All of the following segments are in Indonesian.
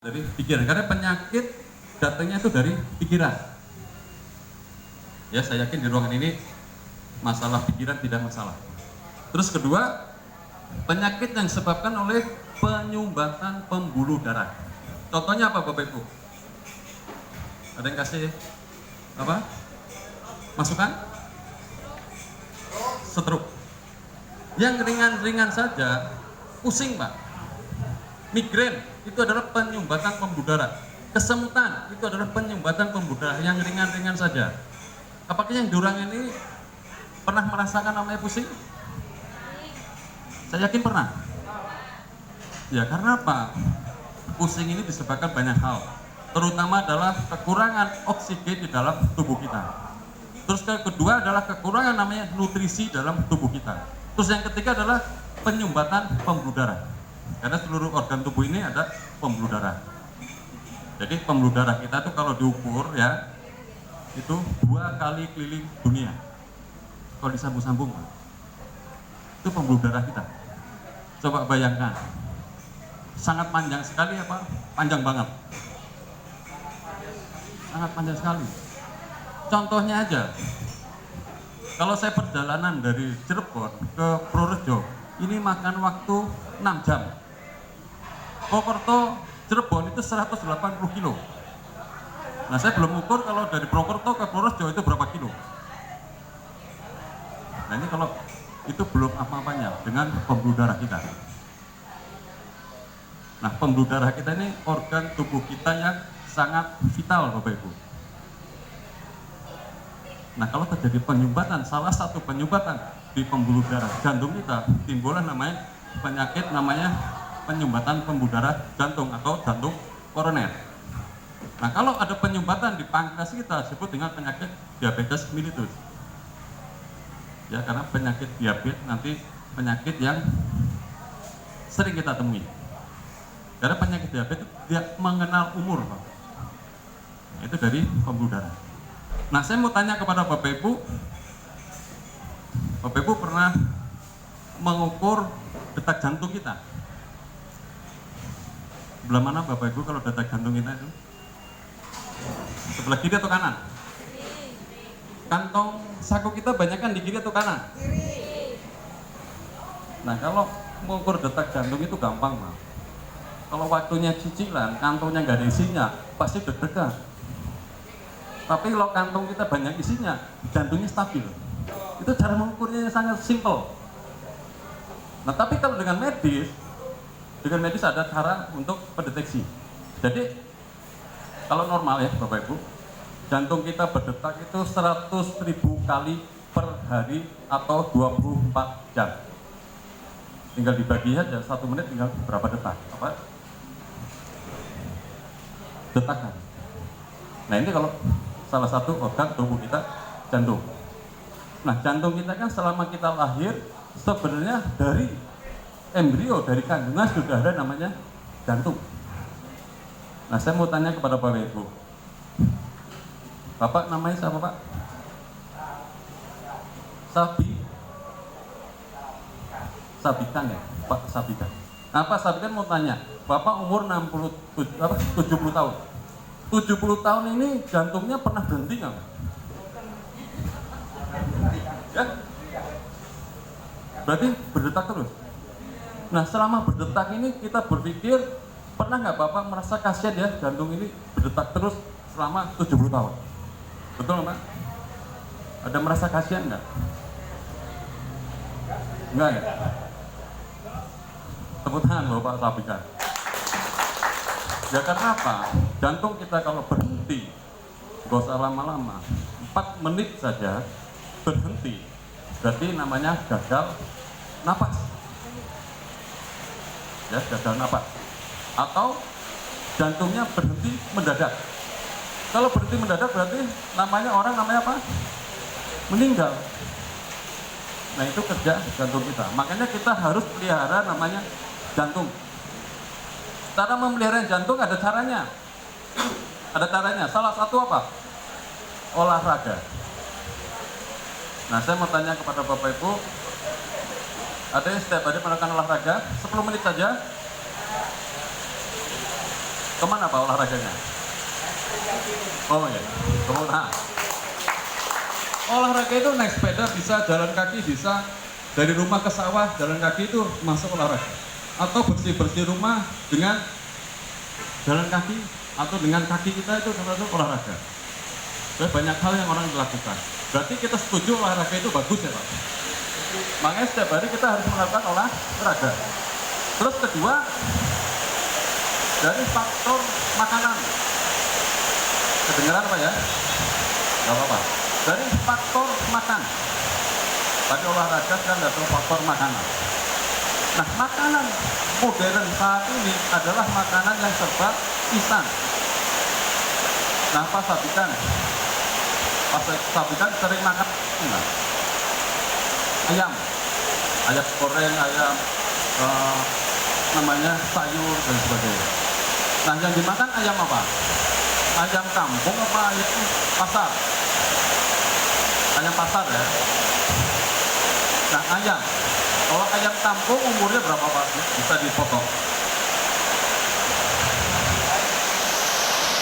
Dari pikiran, karena penyakit datangnya itu dari pikiran. Ya, saya yakin di ruangan ini masalah pikiran tidak masalah. Terus kedua, penyakit yang disebabkan oleh penyumbatan pembuluh darah. Contohnya apa Bapak Ibu? Ada yang kasih apa? Masukan? Stroke. Yang ringan-ringan saja pusing Pak. Migrain itu adalah penyumbatan pembuluh darah. Kesemutan itu adalah penyumbatan pembuluh darah yang ringan-ringan saja. Apakah yang di ruangan ini pernah merasakan namanya pusing? Saya yakin pernah. Ya, karena apa? Pusing ini disebabkan banyak hal, terutama adalah kekurangan oksigen di dalam tubuh kita. Terus kedua adalah kekurangan namanya nutrisi dalam tubuh kita. Terus yang ketiga adalah penyumbatan pembuluh darah. Karena seluruh organ tubuh ini ada pembuluh darah. Jadi pembuluh darah kita tuh kalau diukur ya, itu 2 kali keliling dunia. Kalau disambung-sambung, itu pembuluh darah kita. Coba bayangkan, sangat panjang sekali apa? Panjang banget. Sangat panjang sekali. Contohnya aja, kalau saya perjalanan dari Cirebon ke Purworejo, ini makan waktu 6 jam. Purwokerto Cirebon itu 180 kilo. Nah, saya belum ukur kalau dari Purwokerto ke Purworejo itu berapa kilo. Nah, ini kalau itu belum apa-apanya dengan pembuluh darah kita. Nah, pembuluh darah kita ini organ tubuh kita yang sangat vital Bapak Ibu. Nah, kalau terjadi penyumbatan, salah satu penyumbatan di pembuluh darah jantung kita, timbullah namanya penyakit namanya penyumbatan pembuluh darah jantung atau jantung koroner. Nah, kalau ada penyumbatan di pankreas kita disebut dengan penyakit diabetes mellitus. Ya, karena penyakit diabetes nanti penyakit yang sering kita temui. Karena penyakit diabetes tidak mengenal umur, Pak. Nah, itu dari pembuluh darah. Nah, saya mau tanya kepada Bapak Ibu pernah mengukur detak jantung kita? Sebelah mana Bapak Ibu kalau detak jantung kita itu? Sebelah kiri atau kanan? Kantong saku kita banyak kan di kiri atau kanan? Nah, kalau mengukur detak jantung itu gampang, Mas. Kalau waktunya cicilan, kantongnya nggak ada isinya, pasti deg-degan. Tapi kalau kantong kita banyak isinya, jantungnya stabil. Itu cara mengukurnya sangat simpel. Nah, tapi kalau dengan medis ada cara untuk pendeteksi. Jadi kalau normal ya Bapak Ibu, jantung kita berdetak itu 100.000 kali per hari atau 24 jam. Tinggal dibagi aja, 1 menit tinggal berapa detak? Apa? Detakan. Nah, ini kalau salah satu organ tubuh kita jantung. Nah, jantung kita kan selama kita lahir sebenarnya dari embrio, dari kandungan sudah ada namanya jantung. Nah, saya mau tanya kepada Bapak Ibu. Bapak namanya siapa Pak? Sabikan ya? Pak Sabikan. Nah, Pak Sabikan mau tanya, Bapak umur 70 tahun. 70 tahun ini jantungnya pernah berhenti nggak? Ya? Berarti berdetak terus. Nah, selama berdetak ini kita berpikir, pernah nggak Bapak merasa kasihan ya jantung ini berdetak terus selama 70 tahun? Betul Pak? Ada merasa kasihan nggak? Enggak ya? Tepuk tangan Bapak Sabikan. Ya, karena apa? Jantung kita kalau berhenti, gak usah lama-lama, 4 menit saja berhenti, berarti namanya gagal napas. Ya, gagal napas. Atau jantungnya berhenti mendadak. Kalau berhenti mendadak berarti namanya apa? Meninggal. Nah, itu kerja jantung kita. Makanya kita harus pelihara namanya jantung. Cara memelihara jantung ada caranya. Ada caranya. Salah satu apa? Olahraga. Nah, saya mau tanya kepada Bapak Ibu, ada yang setiap hari melakukan olahraga 10 menit saja? Kemana Pak olahraganya? Oh ya, nah, olahraga itu naik sepeda bisa, jalan kaki bisa, dari rumah ke sawah, jalan kaki itu masuk olahraga. Atau bersih-bersih rumah dengan jalan kaki, atau dengan kaki kita itu termasuk olahraga. Jadi banyak hal yang orang lakukan. Berarti kita setuju olahraga itu bagus ya Pak? Makanya setiap hari kita harus melakukan olahraga. Terus kedua, dari faktor makanan. Kedengeran Pak ya? Gak apa-apa. Dari faktor makan. Tadi olahraga kan ada faktor makanan. Nah, makanan modern saat ini adalah makanan yang serba instan. Nah, Pak Sabikan sering makan ayam goreng, ayam namanya sayur dan sebagainya. Nah, yang dimakan ayam apa? Ayam kampung apa ayam pasar? Ayam pasar ya. Nah, ayam. Kalau ayam kampung umurnya berapa Pak? Bisa dipotong.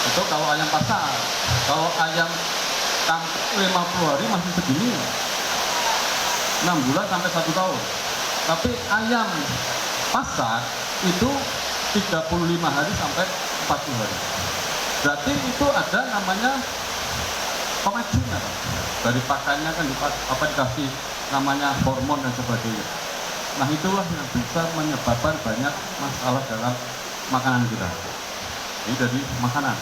Itu kalau ayam pasar. Kalau ayam kampung 50 hari masih segini. 6 bulan sampai 1 tahun. Tapi ayam pasar itu 35 hari sampai 40 hari. Berarti itu ada namanya pemacunya Pak. Dari pakannya kan dikasih namanya hormon dan sebagainya. Nah, itulah yang bisa menyebabkan banyak masalah dalam makanan kita. Ini dari makanan.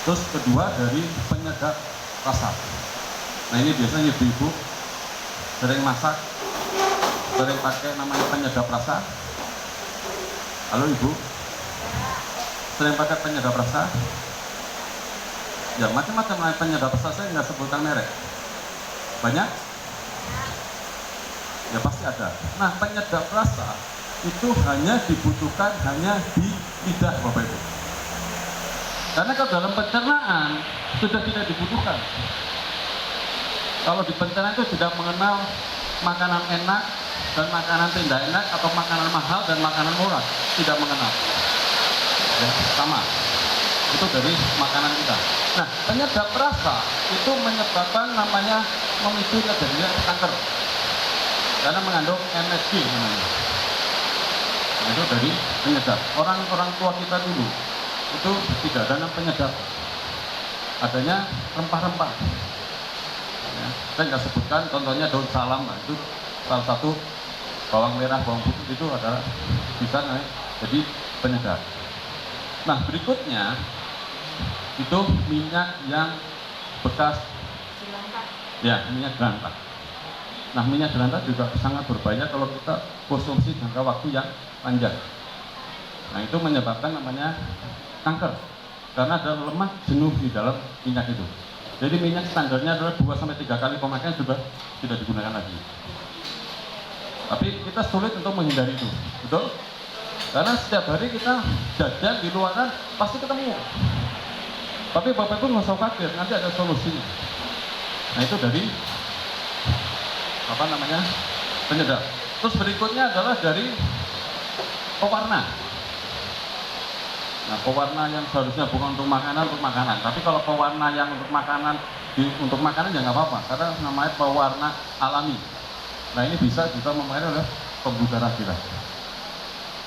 Terus kedua dari penyedap rasa. Nah, ini biasanya ibu-ibu sering masak, sering pakai namanya penyedap rasa. Halo Ibu, sering pakai penyedap rasa? Ya, macam-macam penyedap rasa, saya nggak sebutkan merek. Banyak? Ya pasti ada. Nah, penyedap rasa itu hanya dibutuhkan hanya di lidah Bapak Ibu. Karena kalau dalam pencernaan sudah tidak dibutuhkan. Kalau di pencernaan itu tidak mengenal makanan enak dan makanan tidak enak, atau makanan mahal dan makanan murah, tidak mengenal. Ya, sama. Itu dari makanan kita. Nah, penyedap rasa itu menyebabkan namanya memicu terjadinya kanker. Karena mengandung MSG namanya. Nah, itu dari penyedap. Orang tua kita dulu itu tidak ada penyedap. Adanya rempah-rempah. Ya, saya nggak sebutkan, contohnya daun salam, nah, itu salah satu bawang merah, bawang putih itu adalah bisa jadi penyedap. Nah, berikutnya itu minyak yang bekas, ya minyak jelantah. Nah, minyak jelantah juga sangat berbahaya kalau kita konsumsi jangka waktu yang panjang. Nah, itu menyebabkan namanya kanker karena ada lemak jenuh di dalam minyak itu. Jadi minyak standarnya adalah 2-3 kali pemakaian sudah tidak digunakan lagi. Tapi kita sulit untuk menghindari itu, betul? Karena setiap hari kita jajan di luaran pasti ketemu. Tapi Bapak Ibu nggak usah khawatir, nanti ada solusinya. Nah, itu dari penyedap. Terus berikutnya adalah dari pewarna. Nah, pewarna yang seharusnya bukan untuk makanan, tapi kalau pewarna yang untuk makanan ya nggak apa-apa, karena namanya pewarna alami. Nah, ini bisa juga mempengaruhi oleh pembuluh darah kita.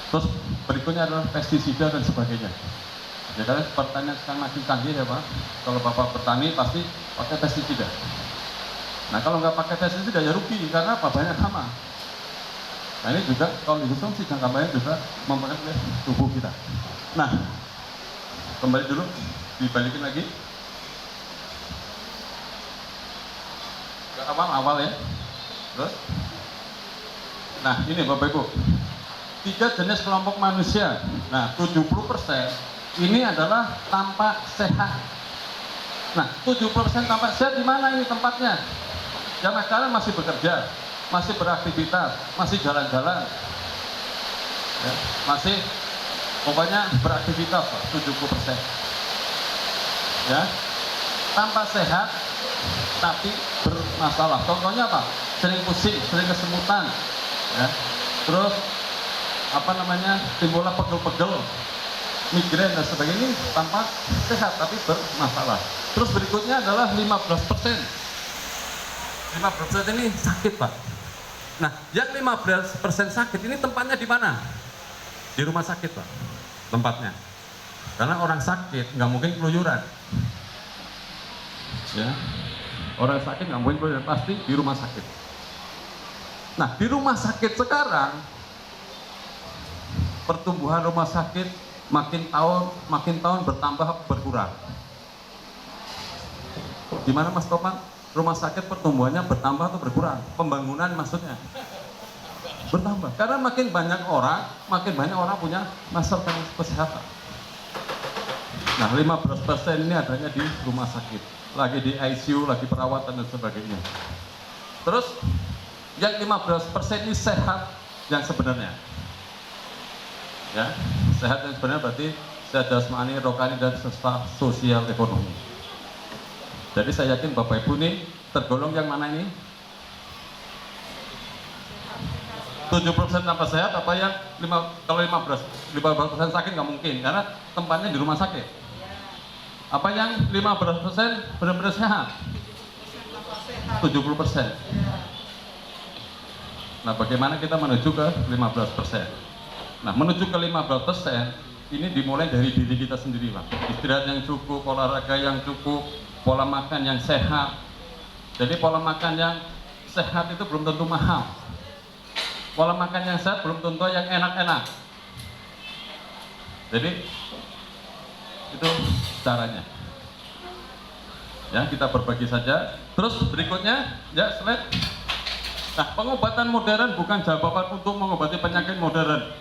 Terus berikutnya adalah pestisida dan sebagainya. Jadi karena pertanian sekarang makin canggih ya Pak. Kalau Bapak bertani pasti pakai pestisida. Nah, kalau nggak pakai pestisida ya rugi, karena apa? Banyak hama. Nah, ini juga kalau dikonsumsi jangka panjang juga mempengaruhi tubuh kita. Nah, kembali dulu, dibalikin lagi ke awal ya. Terus, nah ini Bapak Ibu, 3 jenis kelompok manusia. Nah, 70% ini adalah tampak sehat. Nah, 70% tampak sehat di mana ini tempatnya? Zaman sekarang masih bekerja, masih beraktivitas, masih jalan-jalan, ya, masih pokoknya beraktivitas 70%. Ya, tampak sehat tapi bermasalah. Contohnya apa? Sering pusing, sering kesemutan, ya. Terus timbullah pegel-pegel, migrain dan sebagainya ini tampak sehat tapi bermasalah. Terus berikutnya adalah 15%. 15% ini sakit, Pak. Nah, yang 15% sakit ini tempatnya di mana? Di rumah sakit, Pak, tempatnya. Karena orang sakit nggak mungkin keluyuran. Ya, orang sakit nggak mungkin keluyuran, pasti di rumah sakit. Nah, di rumah sakit sekarang pertumbuhan rumah sakit makin tahun bertambah berkurang. Gimana Mas Topan? Rumah sakit pertumbuhannya bertambah atau berkurang? Pembangunan maksudnya bertambah. Karena makin banyak orang punya masalah kesehatan. Nah, 15% ini adanya di rumah sakit, lagi di ICU, lagi perawatan dan sebagainya. Terus yang 15% ini sehat yang sebenarnya. Ya, sehat yang sebenarnya berarti sehat jasmani, rohani dan sosial ekonomi. Jadi saya yakin Bapak Ibu ini tergolong yang mana ini? 70% tanpa sehat apa yang kalau 15% sakit nggak mungkin karena tempatnya di rumah sakit. Apa yang 15% benar-benar sehat? 70%. Nah, bagaimana kita menuju ke 15%? Nah, menuju ke 15% ini dimulai dari diri kita sendiri, Pak. Istirahat yang cukup, olahraga yang cukup, pola makan yang sehat. Jadi pola makan yang sehat itu belum tentu mahal. Pola makan yang sehat belum tentu yang enak-enak. Jadi itu caranya. Ya, kita berbagi saja. Terus berikutnya, ya slide. Nah, pengobatan modern bukan jawaban untuk mengobati penyakit modern.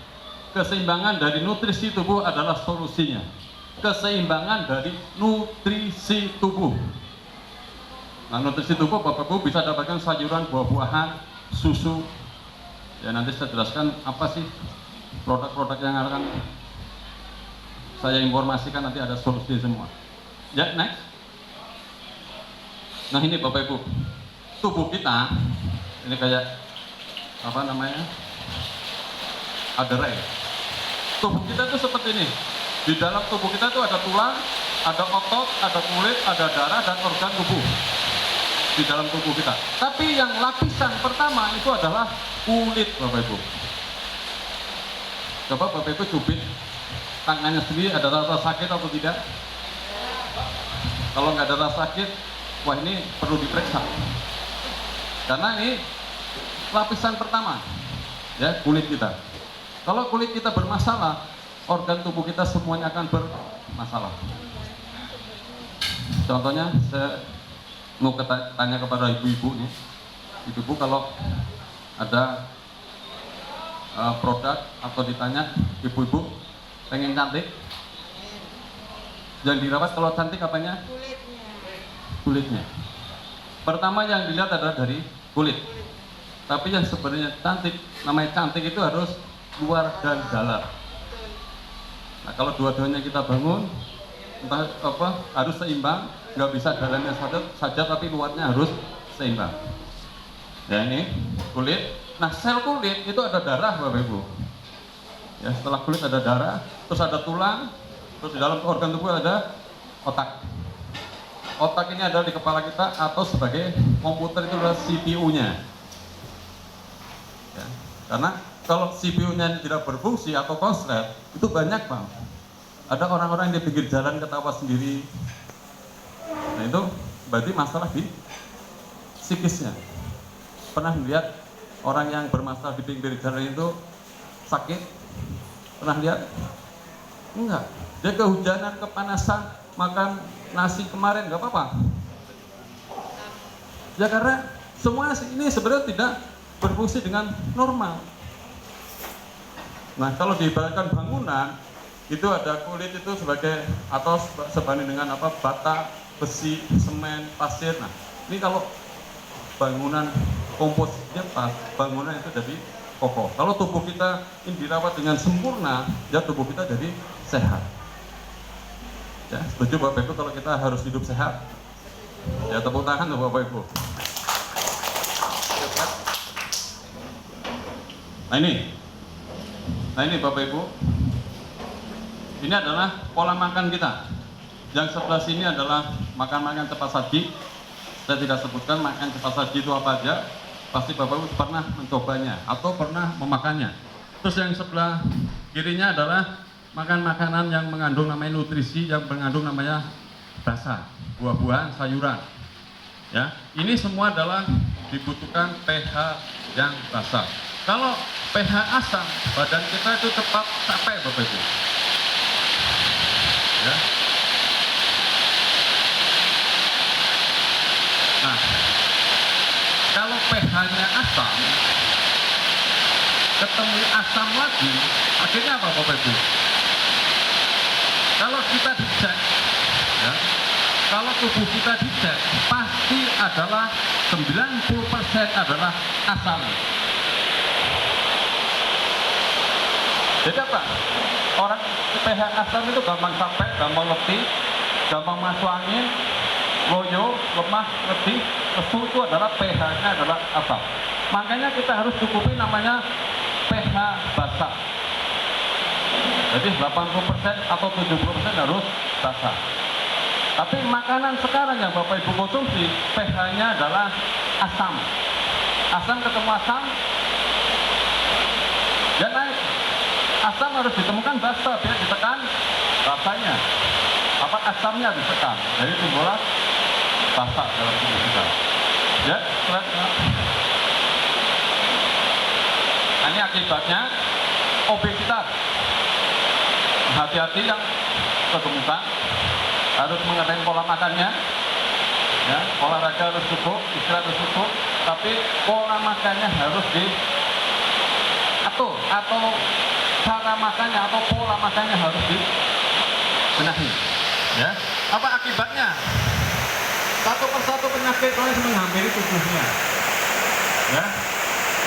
Keseimbangan dari nutrisi tubuh adalah solusinya. Keseimbangan dari nutrisi tubuh. Nah, nutrisi tubuh Bapak Ibu bisa dapatkan sayuran, buah-buahan, susu. Ya, nanti saya jelaskan apa sih produk-produk yang akan saya informasikan, nanti ada solusi semua. Ya, next. Nah, ini Bapak Ibu, tubuh kita ini kayak apa namanya? Ada rel. Tubuh kita itu seperti ini. Di dalam tubuh kita itu ada tulang, ada otot, ada kulit, ada darah dan organ tubuh di dalam tubuh kita. Tapi yang lapisan pertama itu adalah kulit, Bapak Ibu. Coba Bapak Ibu cubit tangannya sendiri, ada rasa sakit atau tidak? Kalau nggak ada rasa sakit, wah ini perlu diperiksa. Karena ini lapisan pertama, ya, kulit kita. Kalau kulit kita bermasalah, organ tubuh kita semuanya akan bermasalah. Contohnya, saya mau tanya kepada ibu-ibu nih, ibu-ibu kalau ada produk atau ditanya, ibu-ibu pengen cantik, yang dirawat kalau cantik apanya? Kulitnya. Pertama yang dilihat adalah dari kulit. Tapi yang sebenarnya cantik, namanya cantik itu harus luar dan dalam. Nah, kalau dua-duanya kita bangun, entah apa, harus seimbang, nggak bisa dalamnya saja tapi luarnya harus seimbang. Ya, ini kulit. Nah, sel kulit itu ada darah, Bapak Ibu. Ya, setelah kulit ada darah, terus ada tulang, terus di dalam organ tubuh ada otak. Otak ini ada di kepala kita atau sebagai komputer, itu adalah CPU-nya. Ya, karena kalau CPU-nya tidak berfungsi atau konslet, itu banyak, Bang. Ada orang-orang yang di pinggir jalan ketawa sendiri. Nah, itu berarti masalah di psikisnya. Pernah melihat orang yang bermasalah di pinggir jalan itu sakit? Pernah lihat? Enggak. Dia kehujanan, kepanasan, makan nasi kemarin, nggak apa-apa. Ya karena semua ini sebenarnya tidak berfungsi dengan normal. Nah, kalau diibaratkan bangunan, itu ada kulit itu sebagai atau sebanding dengan apa, bata, besi, semen, pasir. Nah, ini kalau bangunan komposisinya pas, bangunan itu jadi kokoh. Kalau tubuh kita ini dirawat dengan sempurna, ya tubuh kita jadi sehat. Ya, setuju Bapak Ibu kalau kita harus hidup sehat? Ya, tepuk tangan tuh Bapak Ibu. Nah ini Bapak Ibu, Ini adalah pola makan kita. Yang sebelah sini adalah makan-makan cepat saji. Saya tidak sebutkan makan cepat saji itu apa aja. Pasti Bapak Ibu pernah mencobanya atau pernah memakannya. Terus yang sebelah kirinya adalah makan makanan yang mengandung namanya nutrisi, yang mengandung namanya basah, buah-buahan, sayuran. Ya, ini semua adalah dibutuhkan pH yang basah. Kalau pH asam, badan kita itu cepat capek, Bapak Ibu. Ya. Nah, kalau pH-nya asam, ketemu asam lagi, akhirnya apa, Bapak Ibu? Kalau kita dicek, ya, kalau tubuh kita dicek, pasti adalah 90% adalah asam. Jadi apa? Orang pH asam itu gampang capek, gampang letih, gampang masuk angin, loyo, lemah, letih, lesu, itu adalah pH-nya adalah asam. Makanya kita harus cukupi namanya pH basah. Jadi 80% atau 70% harus basah. Tapi makanan sekarang yang Bapak Ibu konsumsi, pH-nya adalah asam. Asam ketemu asam, ya naik. Asam harus ditemukan basah, biar ditekan rasanya. Apa asamnya ditekan, jadi timbullah basah dalam tubuh kita. Ya, ini akibatnya obesitas. Hati-hati yang kegemukan, harus mengerti pola makannya. Ya, olahraga harus cukup, istirahat harus cukup, tapi pola makannya harus diatur, atau cara makannya atau pola makannya harus dibenahi. Ya, apa akibatnya? Satu persatu penyakit mulai menghampiri tubuhnya. Ya,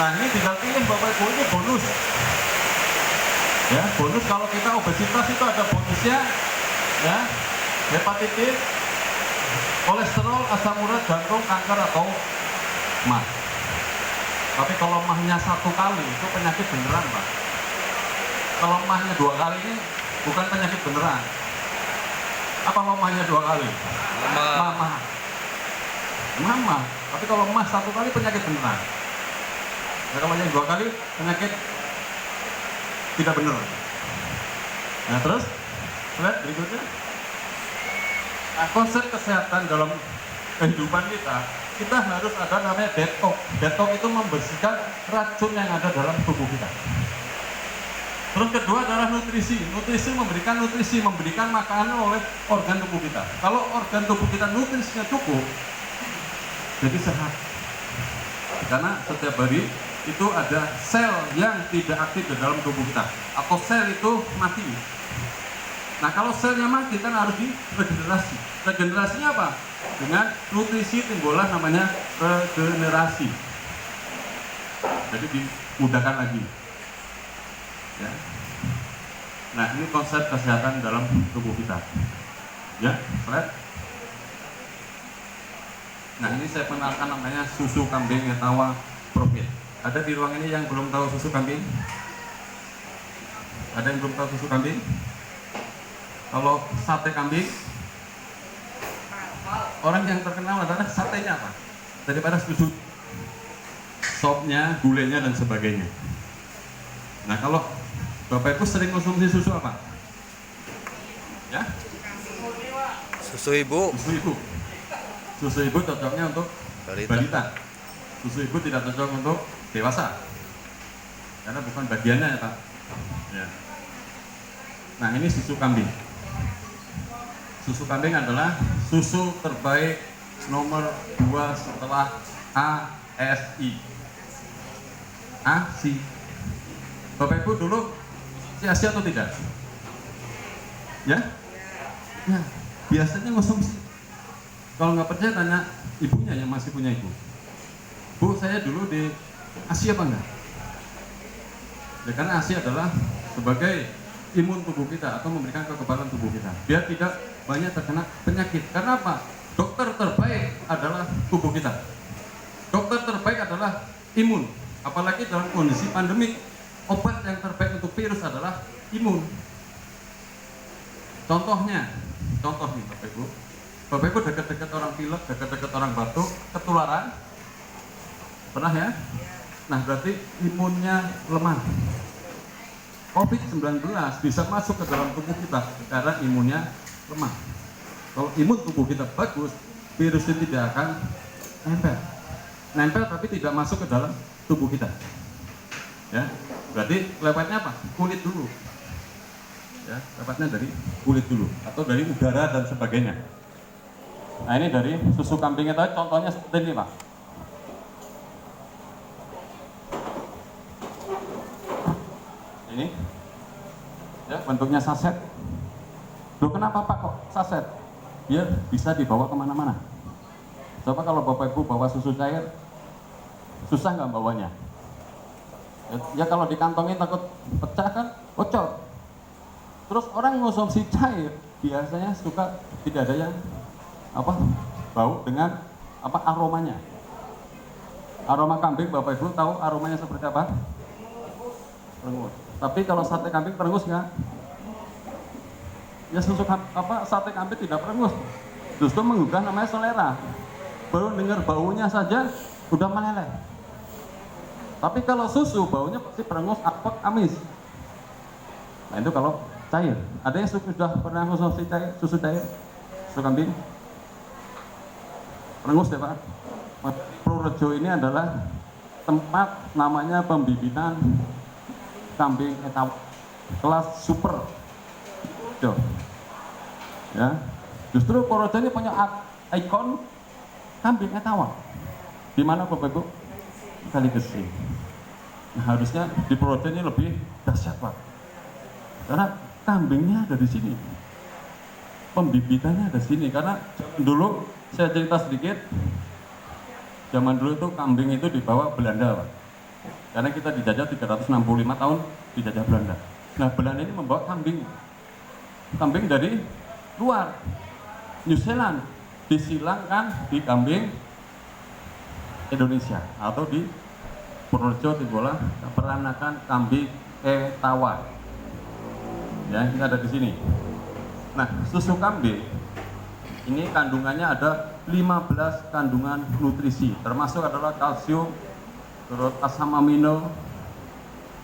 nah ini tinggal pilih Bapak Ibu, ini bonus. Ya, bonus kalau kita obesitas itu ada bonusnya. Ya, hepatitis, kolesterol, asam urat, jantung, kanker atau mah. Tapi kalau mahnya satu kali itu penyakit beneran, Pak. Kalau mahnya 2 kali ini bukan penyakit beneran. Apa mahnya 2 kali? Mama. Tapi kalau mah 1 kali penyakit beneran. Nah, kalau yang 2 kali penyakit tidak benar. Nah, terus lihat berikutnya. Nah, konsep kesehatan dalam kehidupan kita harus ada namanya detox. Detox itu membersihkan racun yang ada dalam tubuh kita. Terus kedua adalah nutrisi. Nutrisi memberikan makanan oleh organ tubuh kita. Kalau organ tubuh kita nutrisinya cukup, jadi sehat. Karena setiap hari itu ada sel yang tidak aktif di dalam tubuh kita, atau sel itu mati. Nah, kalau selnya mati kan harus diregenerasi. Regenerasinya apa? Dengan nutrisi timbullah namanya regenerasi. Jadi dimudahkan lagi. Ya. Nah, ini konsep kesehatan dalam tubuh kita. Ya, lihat. Nah, ini saya kenalkan namanya susu kambing Etawa Profit. Ada di ruang ini yang belum tahu susu kambing? Ada yang belum tahu susu kambing? Kalau sate kambing, orang yang terkenal adalah satenya apa? Daripada susu, sopnya, gulenya dan sebagainya. Nah, kalau Bapak Ibu sering konsumsi susu apa? Ya? Susu ibu. Susu ibu. Susu ibu cocoknya untuk balita. Susu ibu tidak cocok untuk dewasa. Karena bukan bagiannya ya, Pak. Ya. Nah, ini susu kambing. Susu kambing adalah susu terbaik nomor 2 setelah ASI. ASI. Bapak Ibu dulu si atau tidak? Ya? Ya, biasanya konsumsi. Kalau nggak percaya tanya ibunya yang masih punya ibu. Bu, saya dulu di ASI apa enggak? Ya, karena ASI adalah sebagai imun tubuh kita atau memberikan kekebalan tubuh kita biar tidak banyak terkena penyakit. Karena apa? Dokter terbaik adalah tubuh kita. Dokter terbaik adalah imun. Apalagi dalam kondisi pandemi, obat yang terbaik untuk virus adalah imun. Contohnya, contoh nih Bapak Ibu. Bapak Ibu dekat-dekat orang pilek, dekat-dekat orang batuk, ketularan. Pernah ya? Nah, berarti imunnya lemah. COVID-19 bisa masuk ke dalam tubuh kita karena imunnya lemah. Kalau imun tubuh kita bagus, virus itu tidak akan nempel. Nempel tapi tidak masuk ke dalam tubuh kita. Ya, berarti lewatnya apa? Kulit dulu. Ya, lewatnya dari kulit dulu atau dari udara dan sebagainya. Nah, ini dari susu kambingnya tadi contohnya seperti ini, Pak. Ini ya bentuknya saset. Loh, kenapa Pak kok saset? Biar bisa dibawa kemana-mana. Coba kalau Bapak Ibu bawa susu cair, susah nggak bawanya? Ya kalau dikantongin takut pecah kan, bocor. Terus orang mengonsumsi cair biasanya suka tidak ada yang bau dengan aromanya. Aroma kambing Bapak Ibu tahu aromanya seperti apa? Perengus. Tapi kalau sate kambing perengus nggak? Ya sate kambing tidak perengus, justru menggugah namanya selera. Baru dengar baunya saja udah meleleh. Tapi kalau susu baunya pasti perengus, apek, amis. Nah itu kalau cair. Ada yang sudah pernah konsumsi susu cair, susu kambing? Perengus ya Pak. Purworejo ini adalah tempat namanya pembibitan kambing etawa kelas super. Ya, justru Purworejo ini punya ikon kambing etawa. Di mana Bapak Ibu? Kali Gesi. Nah, harusnya di Purworejo ini lebih dahsyat Pak. Karena kambingnya ada di sini. Pembibitannya ada di sini karena dulu saya cerita sedikit. Zaman dulu itu kambing itu dibawa Belanda, Pak. Karena kita dijajah 365 tahun dijajah Belanda. Nah, Belanda ini membawa kambing. Kambing dari luar New Zealand disilangkan di kambing Indonesia atau di Purworejo Timbola peranakan kambing etawa. Ya, ini ada di sini. Nah, susu kambing ini kandungannya ada 15 kandungan nutrisi, termasuk adalah kalsium, terus asam amino,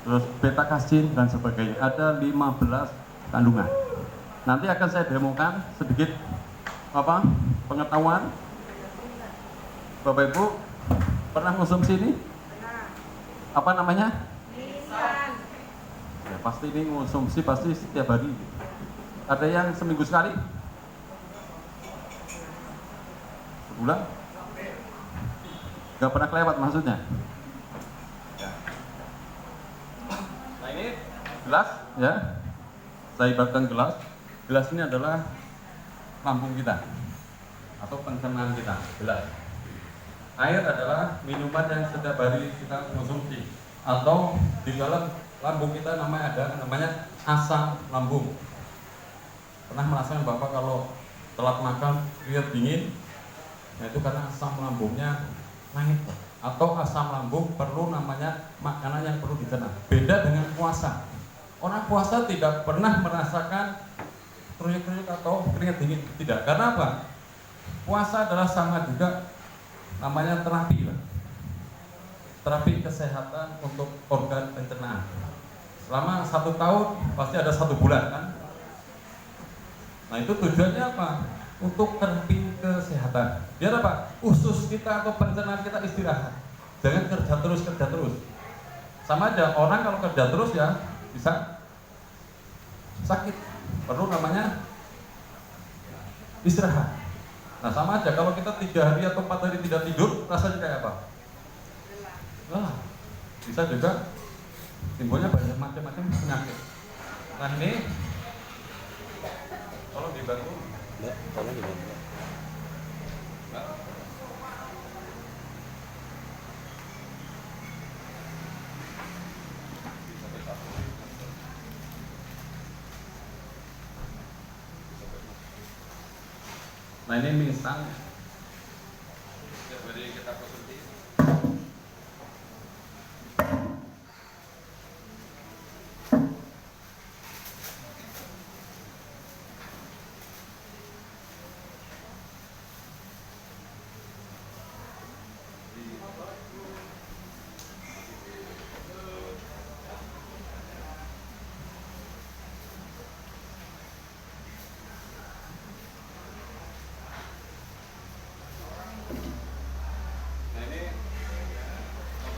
terus beta kasin dan sebagainya. Ada 15 kandungan. Nanti akan saya demokan sedikit pengetahuan. Bapak Ibu pernah konsumsi ini? Apa namanya? Ya, pasti ini konsumsi pasti setiap hari. Ada yang seminggu sekali? Sebulan? Gak pernah kelewat maksudnya? Ya. Nah ini gelas ya. Saya ibaratkan gelas. Gelas ini adalah lambung kita atau pencernaan kita. Gelas. Air adalah minuman yang setiap hari kita konsumsi atau di dalam lambung kita namanya asam lambung. Pernah merasakan Bapak kalau telat makan keringat dingin? Nah, itu karena asam lambungnya naik, atau asam lambung perlu namanya makanan yang perlu dicerna. Beda dengan puasa. Orang puasa tidak pernah merasakan kruyuk-kruyuk atau keringat dingin, tidak. Karena apa? Puasa adalah sama juga namanya terapi, Pak. Terapi kesehatan untuk organ pencernaan. Selama 1 tahun pasti ada 1 bulan kan? Nah itu tujuannya apa? Untuk terapi kesehatan. Biar apa? Usus kita atau pencernaan kita istirahat. Jangan kerja terus. Sama aja, orang kalau kerja terus ya bisa sakit. Perlu namanya istirahat. Nah sama aja, kalau kita 3 hari atau 4 hari tidak tidur, rasanya kayak apa? Lelah. Bisa juga timbulnya banyak macam-macam penyakit. Nah ini tolong dibantu. Mbak, tolong dibantu. Mbak. Nah ini mie instan. Setiap hari kita konsumsi.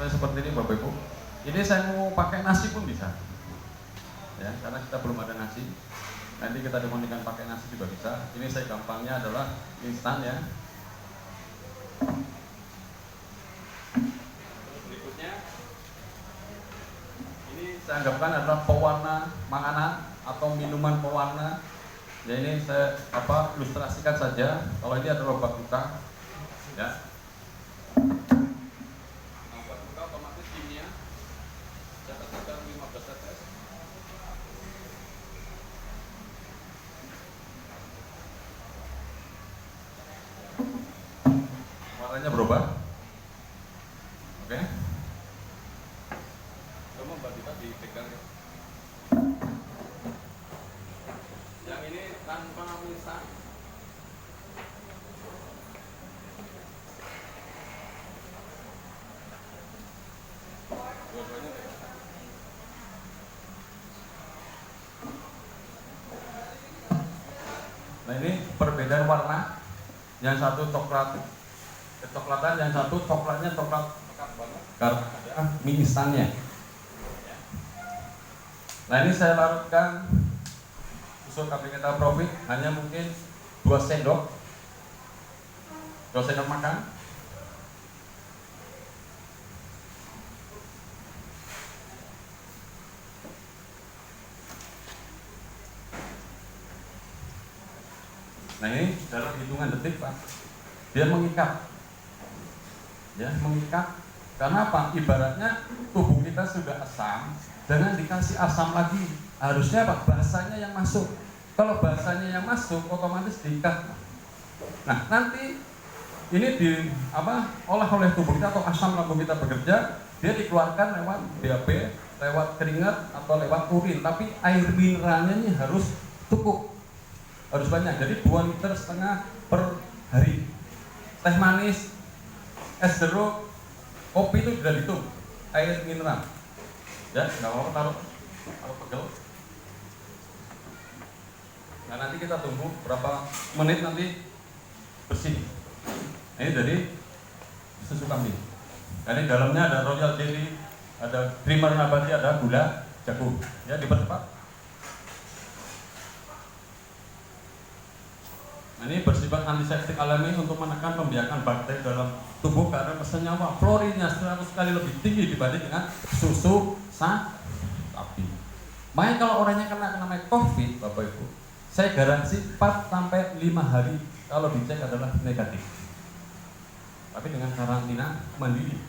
contohnya seperti ini Bapak Ibu. Ini saya mau pakai nasi pun bisa. Ya, karena kita belum ada nasi. Nanti kita demokan pakai nasi juga bisa. Ini saya gampangnya adalah instan ya. Berikutnya, ini saya anggapkan adalah pewarna makanan atau minuman pewarna. Ya ini saya ilustrasikan saja. Kalau ini adalah obat luka, ya. Obat luka otomatis kimia. Catat 15 tetes. Warnanya berubah. Oke. Coba Mbak Dita dipegang ya. Yang ini tanpa misa. Dua-duanya pegang. Nah ini perbedaan warna. Yang satu coklat kecoklatan, yang satu coklatnya coklat pekat banget karena ada mie instannya. Nah ini saya larutkan susu Kapingeta Profit hanya mungkin 2 sendok makan. Nah ini dalam hitungan detik Pak, dia mengikat, ya mengikat. Karena apa? Ibaratnya tubuh kita sudah asam, jangan dikasih asam lagi. Harusnya apa? Bahasanya yang masuk. Kalau bahasanya yang masuk, otomatis diikat. Nah nanti ini olah oleh tubuh kita atau asam lambung kita bekerja, dia dikeluarkan lewat BAB, lewat keringat atau lewat urin. Tapi air mineralnya ini harus cukup. Harus banyak, jadi 2,5 liter per hari. Teh manis, es jeruk, kopi itu sudah dihitung air mineral. Ya, nggak apa-apa taruh pegel. Nah nanti kita tunggu berapa menit nanti bersih. Ini dari susu kambing. Ini dalamnya ada royal jelly, ada creamer nabati, ada gula jagung. Ya dipercepat. Nah, ini bersifat antiseptik alami untuk menekan pembiakan bakteri dalam tubuh karena senyawa fluoridnya 100 kali lebih tinggi dibanding dengan susu sapi. Makanya kalau orangnya kena COVID, Bapak Ibu, saya garansi 4-5 hari kalau dicek adalah negatif. Tapi dengan karantina mandiri.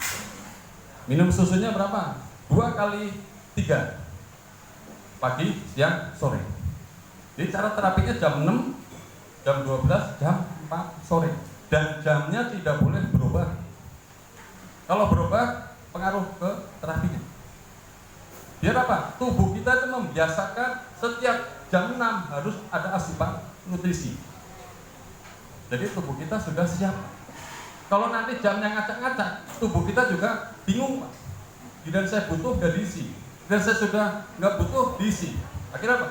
Minum susunya berapa? 2 kali 3 pagi, siang, sore. Jadi cara terapinya jam 6, jam 12, jam 4 sore. Dan jamnya tidak boleh berubah. Kalau berubah, pengaruh ke terapinya. Biar apa? Tubuh kita itu membiasakan setiap jam 6 harus ada asupan nutrisi. Jadi tubuh kita sudah siap. Kalau nanti jamnya ngacak-ngacak, tubuh kita juga bingung Pak. Dan saya butuh gak diisi. Dan saya sudah nggak butuh diisi. Akhirnya apa?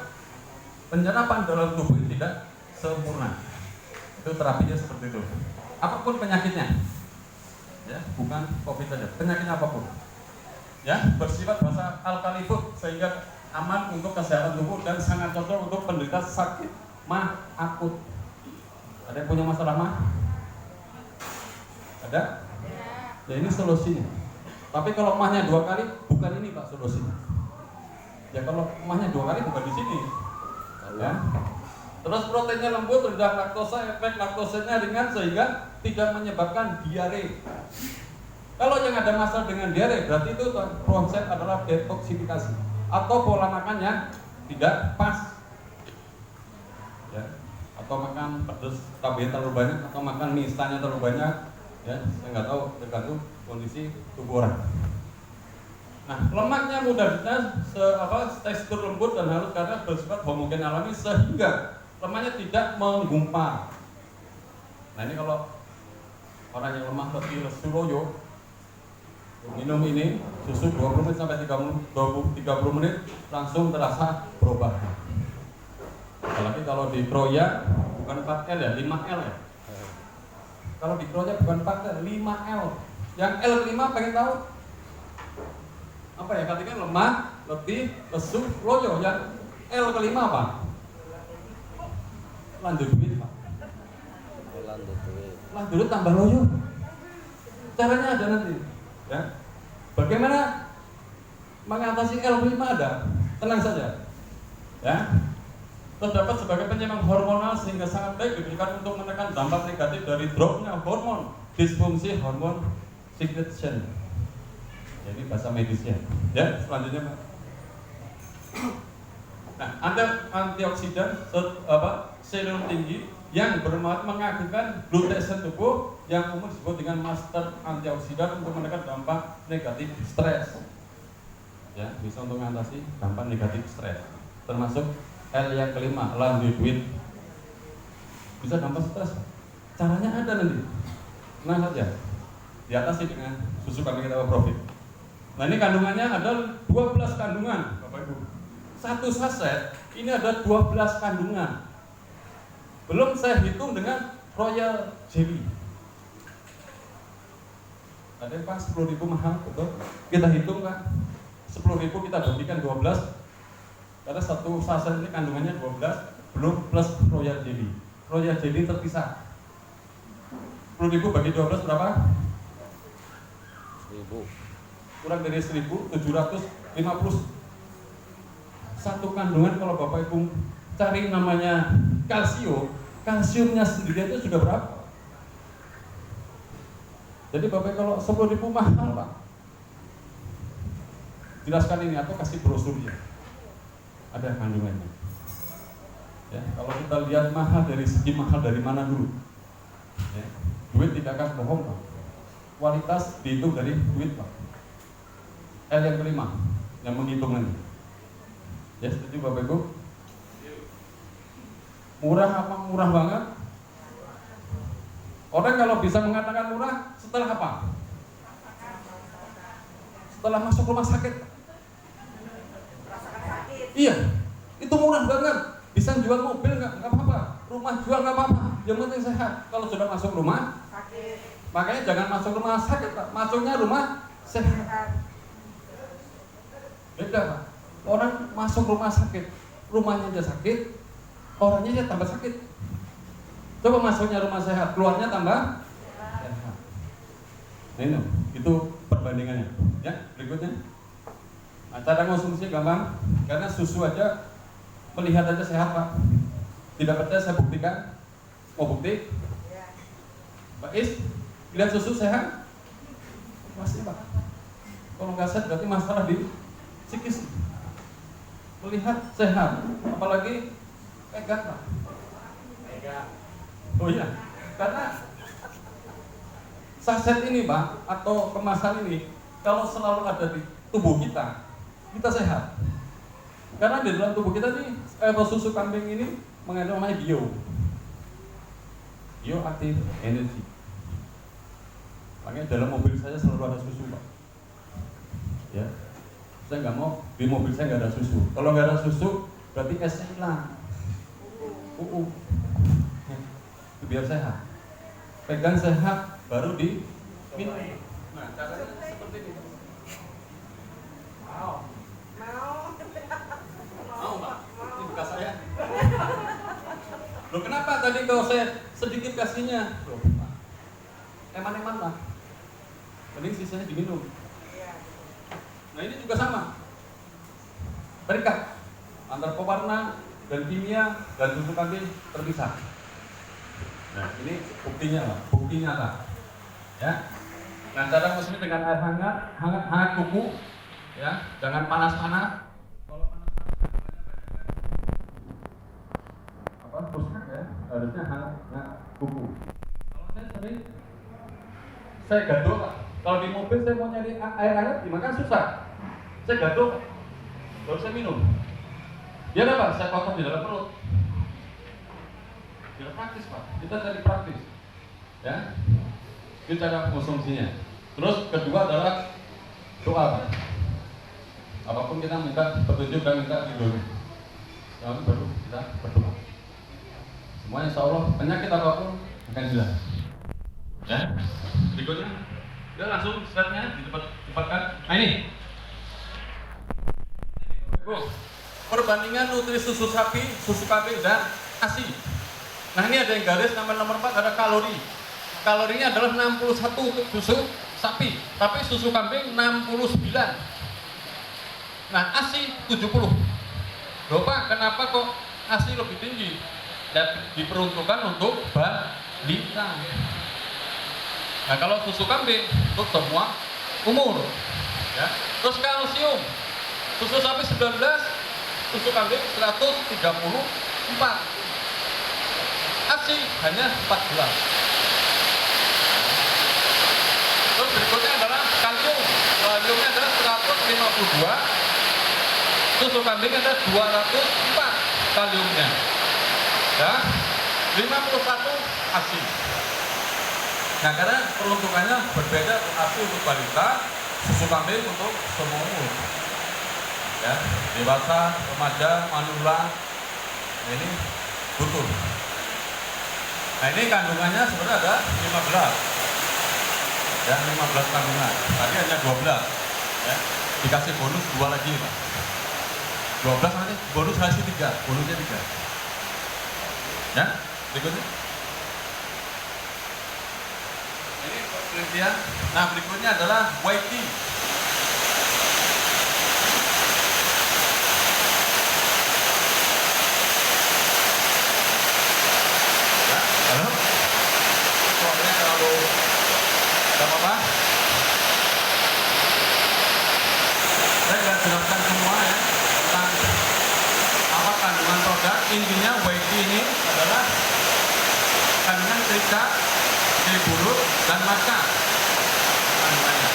Penyerapan dalam tubuh tidak sempurna. Itu terapinya seperti itu. Apapun penyakitnya, ya bukan COVID saja, penyakitnya apapun, ya bersifat basa alkali food sehingga aman untuk kesehatan tubuh dan sangat cocok untuk penderita sakit mah akut. Ada yang punya masalah mah? Ada? Ya ini solusinya. Tapi kalau mahnya 2 kali, bukan ini Pak solusinya. Ya kalau mahnya 2 kali bukan di sini. Ya. Terus proteinnya lembut, rendah laktosa, efek laktosanya ringan sehingga tidak menyebabkan diare. Kalau yang ada masalah dengan diare, berarti itu konsep adalah detoksifikasi atau pola makan yang tidak pas. Ya. Atau makan pedas cabai terlalu banyak, atau makan mie instannya terlalu banyak. Ya, saya nggak tahu, tergantung kondisi tubuh orang. Nah, lemaknya mudah tekstur lembut dan halus karena bersifat homogen alami sehingga lemaknya tidak menggumpal. Nah ini kalau orang yang lemah letih lesu loyo minum ini susu 20 menit sampai 30 menit langsung terasa perubahan. Apalagi kalau di kroya bukan 4L ya, 5L ya. Kalau di kroya bukan 4L, 5L. Yang L5 pengen tahu Apa ya? Katakan lemah, letih, lesu, loyo. Yang L kelima apa? Lanjut duit, Pak. Lanjut tambah loyo. Caranya ada nanti. Ya. Bagaimana mengatasi L kelima ada? Tenang saja. Ya. Terdapat sebagai penyeimbang hormonal sehingga sangat baik diberikan untuk menekan dampak negatif dari dropnya hormon, disfungsi hormon secretion. Jadi bahasa medisnya. Ya, selanjutnya Pak. Nah, antioksidan selur tinggi yang bermanfaat mengakibatkan glutesin tubuh yang umum disebut dengan master antioksidan untuk menekan dampak negatif stres. Ya, bisa untuk mengatasi dampak negatif stres. Termasuk L yang kelima, landuit. Bisa dampak stres. Caranya ada nanti. Nah saja. Diatasi dengan susu kambing atau profit. Nah ini kandungannya ada 12 kandungan, Bapak Ibu. Satu saset ini ada 12 kandungan. Belum saya hitung dengan royal jelly. Ada yang Pak 10.000 mahal, betul? Kita hitung Pak. 10.000 kita bagikan 12. Karena satu saset ini kandungannya 12, belum plus royal jelly. Royal jelly terpisah. 10.000 bagi 12 berapa? 1000. Kurang dari 1.750. Satu kandungan kalau Bapak Ibu cari namanya kalsiumnya sendiri itu sudah berapa? Jadi Bapak kalau 10.000 mahal Pak. Jelaskan ini atau kasih brosurnya. Ada kandungannya. Ya, kalau kita lihat mahal dari segi mahal dari mana dulu? Ya, duit tidak akan bohong Pak. Kualitas dihitung dari duit Pak. L yang kelima yang menghitung nanti. Ya, setuju Bapak Ibu? Murah apa? Murah banget. Orang kalau bisa mengatakan murah setelah apa? Setelah masuk rumah sakit. Iya, itu murah banget. Bisa jual mobil nggak apa-apa. Rumah jual nggak apa-apa. Yang penting sehat. Kalau sudah masuk rumah sakit. Makanya jangan masuk rumah sakit Pak. Masuknya rumah sehat. Beda Pak. Orang masuk rumah sakit, rumahnya aja sakit, orangnya aja tambah sakit. Coba masuknya rumah sehat, keluarnya tambah sehat. Nah ini, itu perbandingannya. Ya, berikutnya. Nah, cara konsumsi gampang, karena susu aja melihat aja sehat Pak. Tidak percaya saya buktikan. Mau bukti? Pak Is, lihat susu sehat? Pasti Pak. Kalau nggak sehat berarti masalah di psikis. Melihat sehat, apalagi pegang Pak. Pegang. Oh iya, karena saset ini Pak atau kemasan ini kalau selalu ada di tubuh kita sehat. Karena di dalam tubuh kita nih susu kambing ini mengandung namanya bioaktif energi. Makanya dalam mobil saya selalu ada susu Pak. Ya. Saya nggak mau di mobil saya nggak ada susu. Kalau nggak ada susu berarti esnya hilang. Ya. Itu biar sehat. Pegang sehat baru di minum. Nah caranya seperti ini. Mau Pak? Ini bekas saya. Loh kenapa tadi kalau saya sedikit kasihnya? Loh, eman-eman Pak. Mending sisanya diminum. Nah ini juga sama, terikat antara pewarna dan kimia dan susu kambing terpisah. Nah ini buktinya, bukti nyata. Ya. Nah cara konsumsi dengan air hangat kuku, ya, jangan panas-panas. Kalau panas-panas apa rusak ya, harusnya hangat kuku. Kalau saya sering, saya gaduh Pak. Kalau di mobil saya mau nyari air hangat gimana kan susah. Saya gaduh, baru saya minum. Biar apa? Saya kotor di dalam perut. Biar praktis Pak. Kita cari praktis. Ya. Itu cara konsumsinya. Terus kedua adalah doa Pak. Apapun kita minta petunjuk dan minta ridhonya. Lalu baru kita berdoa. Semuanya insya Allah penyakit apapun akan hilang. Ya. Berikutnya. Udah langsung slide-nya ditempatkan. Nah ini Bu, perbandingan nutrisi susu sapi, susu kambing, dan ASI. Nah ini ada yang garis nomor 4 ada kalori. Kalorinya adalah 61 untuk susu sapi, tapi susu kambing 69. Nah ASI 70. Loh Pak, kenapa kok ASI lebih tinggi? Dan diperuntukkan untuk balita. Nah kalau susu kambing untuk semua umur. Ya. Terus kalsium, susu sapi 19, susu kambing 134. ASI hanya 14. Terus berikutnya adalah kalium. Kaliumnya adalah 152. Susu kambing ada 204 kaliumnya. Ya. 51 ASI. Nah, karena peruntukannya berbeda untuk ASI untuk balita, susu kambing untuk semua umur. Ya, dewasa, remaja, manula. Nah, ini butuh. Nah, ini kandungannya sebenarnya ada 15. Ya, 15 kandungan. Tadi hanya 12. Ya. Dikasih bonus 2 lagi, Pak. 12 nanti bonus hasil 3, bonusnya 3. Ya, berikutnya. Ini penelitian. Nah, berikutnya adalah YT. Ya, halo. Soalnya terlalu apa? Saya nggak jelaskan semua ya tentang apa kandungan produk. Intinya YT ini adalah kandungan cerita di bulut dan maca kandungannya.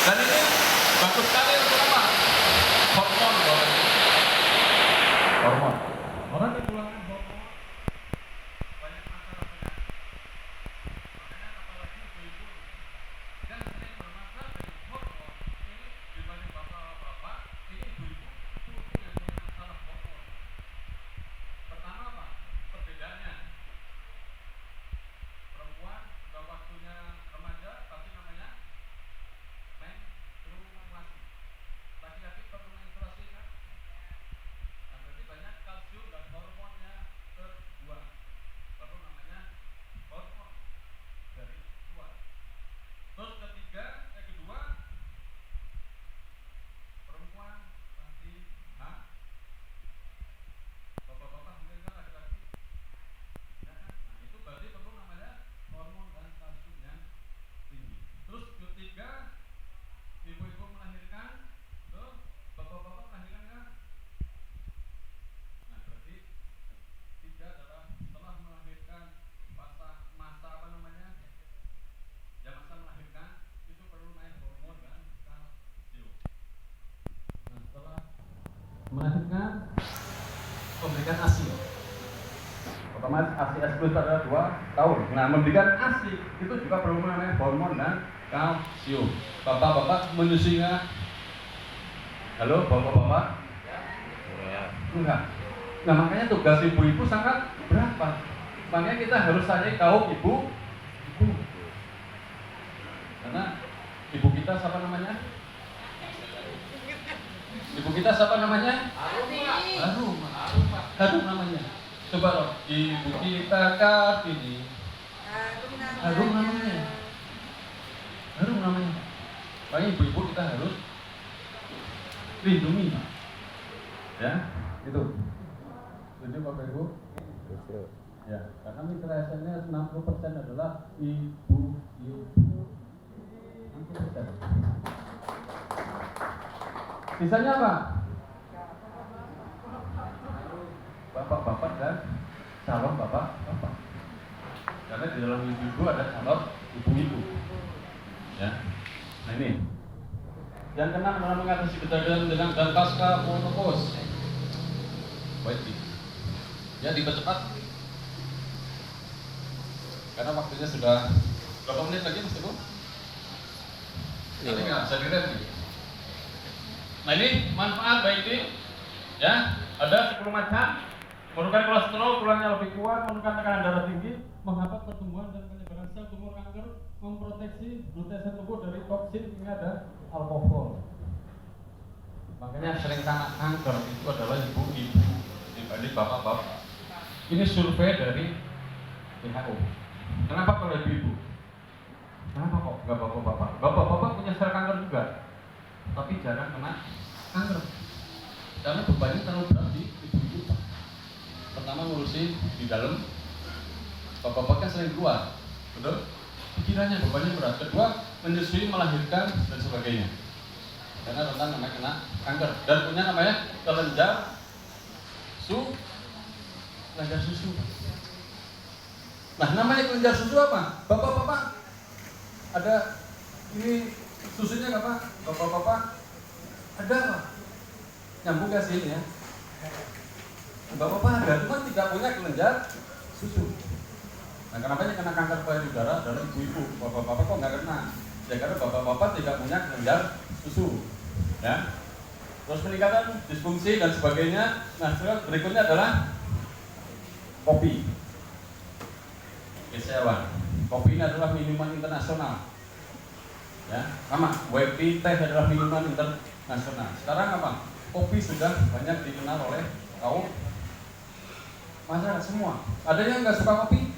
Dan ini bagus sekali untuk apa? Hormon. Hormon. Orang kekurangan hormon banyak masalah penyakit. Makanya apalagi ibu-ibu yang sering bermasalah dengan hormon ini dibanding bapak-bapak, ini ibu-ibu itu yang punya masalah hormon. Pertama apa? Perbedaannya. Perempuan sudah waktunya remaja pasti namanya menstruasi. Laki-laki perlu menstruasi kan? Nah, berarti banyak kalsium dan hormonnya terbuang. Baru namanya hormon dari luar. Terus kedua, perempuan pasti bapak-bapak mungkin kan laki-laki. Ya kan? Nah, itu berarti perlu namanya hormon dan kalsium yang tinggi. Terus ketiga, ibu-ibu melahirkan, tuh bapak-bapak melahirkan kan? Nah, berarti tiga adalah setelah melahirkan masa apa namanya? Ya masa melahirkan itu perlu naik hormon dan kalsium. Nah, setelah melahirkan memberikan ASI. Otomatis ASI eksklus adalah 2 tahun. Nah, memberikan ASI itu juga perlu namanya hormon dan kalsium. Bapak-bapak menyusui nggak? Halo, bapak-bapak? Enggak. Nah, makanya tugas ibu-ibu sangat berat, Pak. Makanya kita harus sayang kaum ibu. Karena ibu kita siapa namanya? Ibu kita siapa namanya? Harum namanya. Coba dong, ibu kita Kartini. Harum namanya. Makanya ibu-ibu kita harus lindungi, Pak. Ya, itu. Setuju Bapak Ibu? Ya, karena mitra SN-nya 60% adalah ibu-ibu. 60%. Sisanya apa? Bapak-bapak dan calon bapak-bapak. Karena di dalam ibu-ibu ada calon ibu-ibu. Ya. Nah ini. Yang keenam adalah mengatasi kejadian dan pasca menopause. Baik. Ya dipercepat. Karena waktunya sudah berapa menit lagi Mas Teguh? Enggak, saya kira ini. Nah ini manfaat baik ini. Ya, ada 10 macam. Menurunkan kolesterol, tulangnya lebih kuat, menurunkan tekanan darah tinggi, menghambat pertumbuhan dan penyebaran sel tumor kanker, memproteksi glutase tubuh dari toksin, minyak dan alkohol. Makanya Yang sering kena kanker itu adalah ibu-ibu dibanding bapak-bapak. Ini survei dari WHO. Kenapa kalau ibu-ibu? Kenapa kok nggak bapak-bapak? Bapak-bapak punya sel kanker juga, tapi jarang kena kanker. Karena bebannya terlalu berat di ibu-ibu. Pertama ngurusin di dalam, bapak-bapak kan sering keluar, betul? Pikirannya bebannya berat. Kedua, menyusui, melahirkan dan sebagainya. Karena rentan namanya kena kanker dan punya namanya kelenjar susu. Nah, namanya kelenjar susu apa? Bapak-bapak ada ini susunya apa? Bapak-bapak ada apa? Nyambung ke sini ya. Bapak-bapak ada, cuma tidak punya kelenjar susu. Nah, kenapa kena kanker payudara adalah ibu-ibu. Bapak-bapak kok nggak kena? Ya karena bapak-bapak tidak punya kelenjar susu. Ya. Terus peningkatan disfungsi dan sebagainya. Nah, berikutnya adalah kopi. Kesewan. Kopi ini adalah minuman internasional. Ya, sama. White tea, teh adalah minuman internasional. Sekarang apa? Kopi sudah banyak dikenal oleh kaum masyarakat semua. Ada yang nggak suka kopi?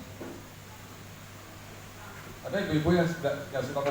Ada ibu-ibu yang nggak suka kopi?